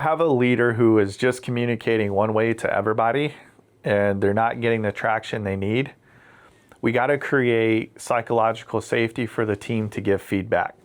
Have a leader who is just communicating one way to everybody and they're not getting the traction they need, we got to create psychological safety for the team to give feedback.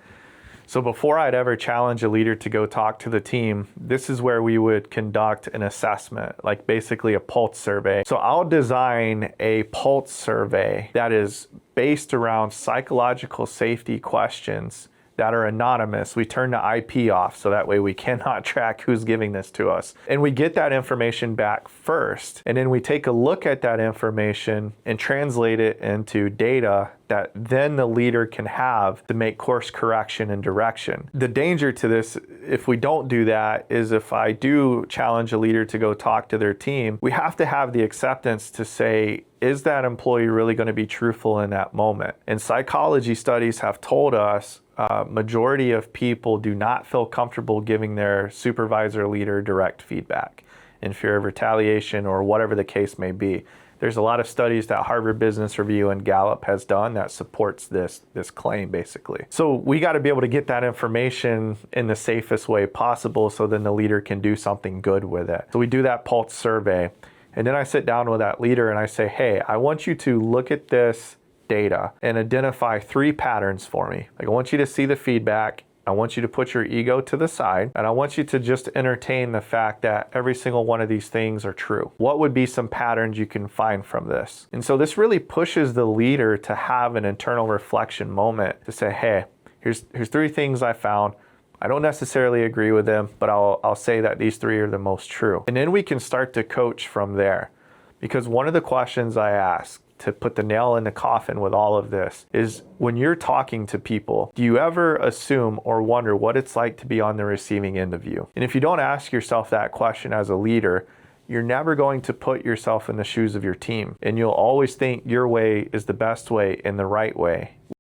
So before I'd ever challenge a leader to go talk to the team, this is where we would conduct an assessment, like basically a pulse survey. So I'll design a pulse survey that is based around psychological safety questions that are anonymous. We turn the IP off so that way we cannot track who's giving this to us. And we get that information back first, and then we take a look at that information and translate it into data that then the leader can have to make course correction and direction. The danger to this, if we don't do that, is if I do challenge a leader to go talk to their team, we have to have the acceptance to say, is that employee really going to be truthful in that moment? And psychology studies have told us majority of people do not feel comfortable giving their supervisor or leader direct feedback in fear of retaliation or whatever the case may be. There's a lot of studies that Harvard Business Review and Gallup has done that supports this claim, basically. So we got to be able to get that information in the safest way possible so then the leader can do something good with it. So we do that pulse survey, and then I sit down with that leader and I say, hey, I want you to look at this data and identify 3 patterns for me. Like, I want you to see the feedback, I want you to put your ego to the side, and I want you to just entertain the fact that every single one of these things are true. What would be some patterns you can find from this? And so this really pushes the leader to have an internal reflection moment to say, hey, here's 3 things I found. I don't necessarily agree with them, but I'll say that these 3 are the most true. And then we can start to coach from there. Because one of the questions I ask to put the nail in the coffin with all of this is, when you're talking to people, do you ever assume or wonder what it's like to be on the receiving end of you? And if you don't ask yourself that question as a leader, you're never going to put yourself in the shoes of your team. And you'll always think your way is the best way and the right way.